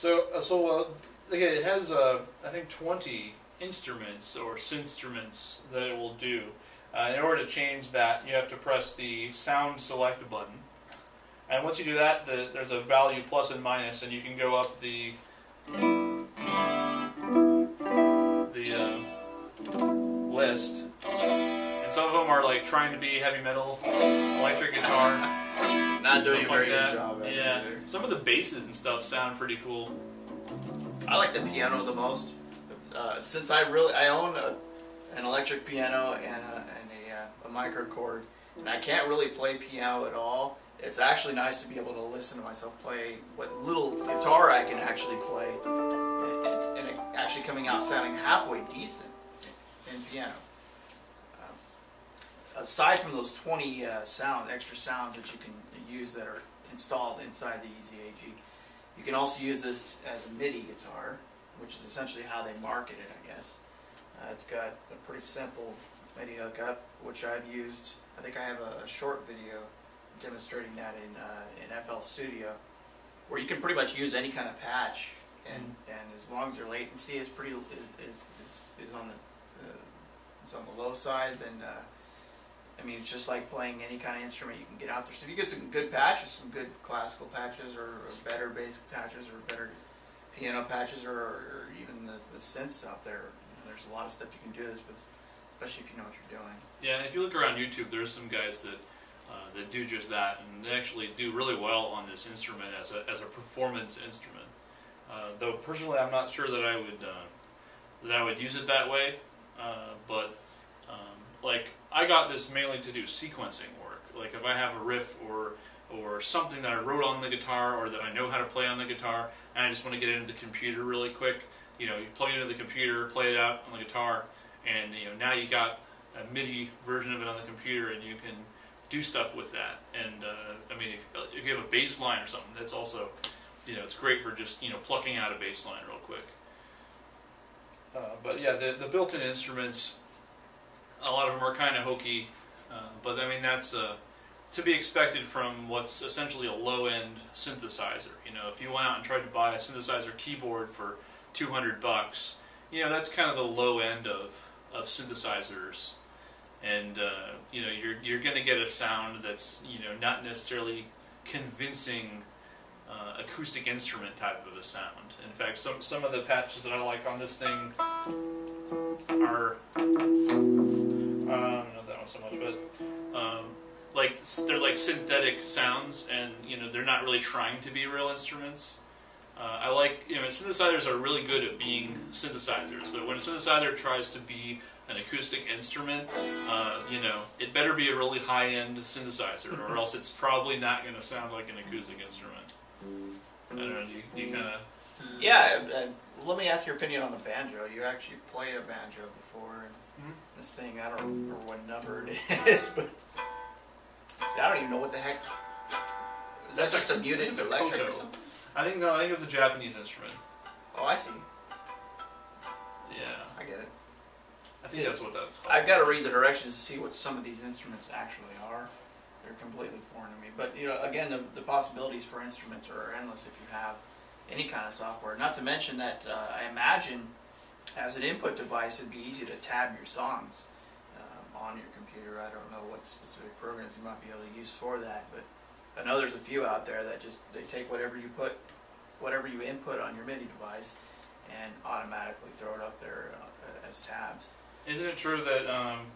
Again, it has I think 20 instruments or synthstruments that it will do. In order to change that, you have to press the sound select button, and once you do that, there's a value plus and minus, and you can go up the list. And some of them are like trying to be heavy metal, electric guitar. Not doing a very good job. Yeah, some of the basses and stuff sound pretty cool. I like the piano the most. Since I own an electric piano and a microchord, and I can't really play piano at all. It's actually nice to be able to listen to myself play what little guitar I can actually play, and it actually coming out sounding halfway decent in piano. Aside from those 20 extra sounds that you can use that are installed inside the EZAG, you can also use this as a MIDI guitar, which is essentially how they market it, I guess. It's got a pretty simple MIDI hookup, which I've used. I think I have a short video demonstrating that in FL Studio, where you can pretty much use any kind of patch, and as long as your latency is on the low side, then I mean, it's just like playing any kind of instrument you can get out there. So if you get some good patches, some good classical patches, or better bass patches, or better piano patches, or even the synths out there, there's a lot of stuff you can do this with, especially if you know what you're doing. Yeah, and if you look around YouTube, there's some guys that do just that, and they actually do really well on this instrument as a performance instrument. Though personally, I'm not sure that I would use it that way. But like, I got this mainly to do sequencing work. Like if I have a riff or something that I wrote on the guitar, or that I know how to play on the guitar, and I just want to get it into the computer really quick. You plug it into the computer, play it out on the guitar, and now you got a MIDI version of it on the computer, and you can do stuff with that. And I mean, if you have a bass line or something, that's also, it's great for just plucking out a bass line real quick. But yeah, the built-in instruments, a lot of them are kind of hokey, but I mean that's to be expected from what's essentially a low-end synthesizer. If you went out and tried to buy a synthesizer keyboard for $200, that's kind of the low end of synthesizers, and you're going to get a sound that's not necessarily convincing acoustic instrument type of a sound. In fact, some of the patches that I like on this thing are not that one so much, but like they're like synthetic sounds, and they're not really trying to be real instruments. I like, synthesizers are really good at being synthesizers, but when a synthesizer tries to be an acoustic instrument, it better be a really high-end synthesizer, or else it's probably not going to sound like an acoustic instrument. I don't know, do you kind of... Yeah, let me ask your opinion on the banjo. You actually played a banjo before, and this thing, I don't remember what number it is, but I don't even know what the heck. Is that just a muted electric or something? I think it's a Japanese instrument. Oh, I see. Yeah. I get it. I think that's what that's called. I've got to read the directions to see what some of these instruments actually are. They're completely foreign to me. But, again, the possibilities for instruments are endless if you have any kind of software. Not to mention that I imagine as an input device it'd be easy to tab your songs on your computer. I don't know what specific programs you might be able to use for that, but I know there's a few out there that they take whatever you input on your MIDI device and automatically throw it up there as tabs. Isn't it true that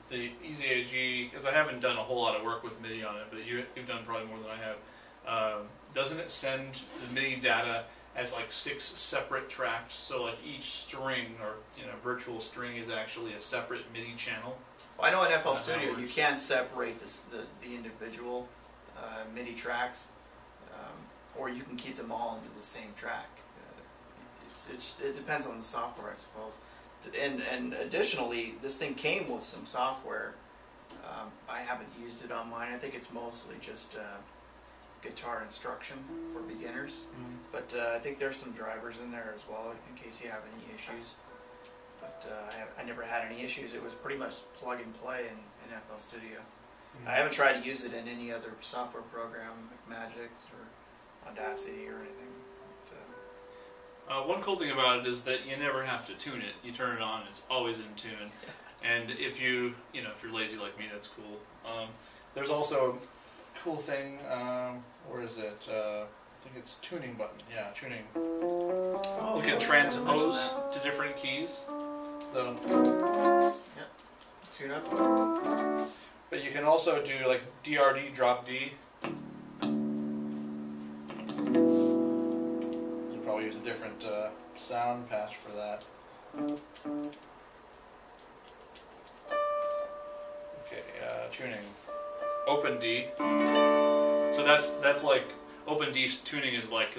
the EZAG, because I haven't done a whole lot of work with MIDI on it, but you've done probably more than I have, doesn't it send the MIDI data as like 6 separate tracks? So like each string, or virtual string, is actually a separate MIDI channel? Well, I know in FL Studio you can separate the individual MIDI tracks, or you can keep them all into the same track. It depends on the software, I suppose. And additionally, this thing came with some software. I haven't used it on mine. I think it's mostly just guitar instruction for beginners. But I think there's some drivers in there as well in case you have any issues. But I never had any issues. It was pretty much plug and play in FL Studio. I haven't tried to use it in any other software program, like Magix or Audacity or anything. One cool thing about it is that you never have to tune it. You turn it on, it's always in tune. And if you're lazy like me, that's cool. There's also a cool thing, where is it? I think it's tuning button. Yeah, tuning. Oh, You can transpose to different keys. So. Yep. Tune up. But you can also do like DRD, drop D. You probably use a different sound patch for that. Okay, tuning. Open D. So that's like open D tuning is like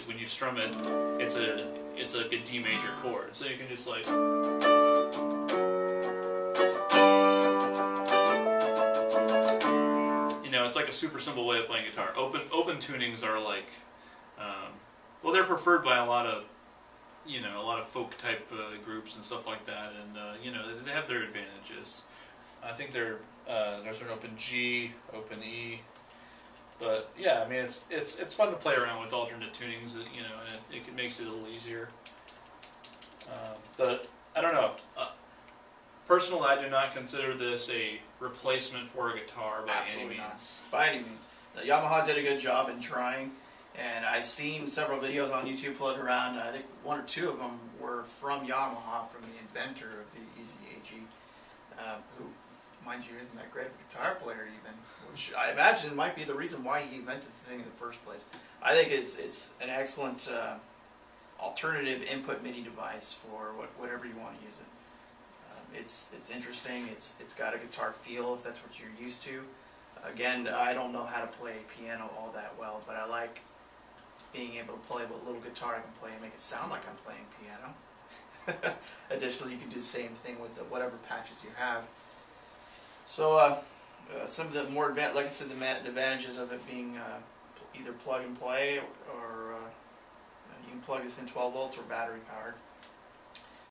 when you strum it, it's like a D major chord. So you can just like. It's like a super simple way of playing guitar. Open tunings are like, well, they're preferred by a lot of folk type groups and stuff like that, and they have their advantages. I think there's an open G, open E, but yeah, I mean it's fun to play around with alternate tunings, and it makes it a little easier. But I don't know. Personally, I do not consider this a replacement for a guitar by any means. Not. By any means. Yamaha did a good job in trying, and I've seen several videos on YouTube floating around. I think one or two of them were from Yamaha, from the inventor of the EZAG, who, mind you, isn't that great of a guitar player even, which I imagine might be the reason why he invented the thing in the first place. I think it's an excellent alternative input MIDI device for whatever you want to use it. It's interesting. It's got a guitar feel if that's what you're used to. Again, I don't know how to play piano all that well, but I like being able to play what little guitar I can play and make it sound like I'm playing piano. Additionally, you can do the same thing with whatever patches you have. So some of the more advanced, like I said, the advantages of it being either plug and play, or you can plug this in 12 volts or battery powered.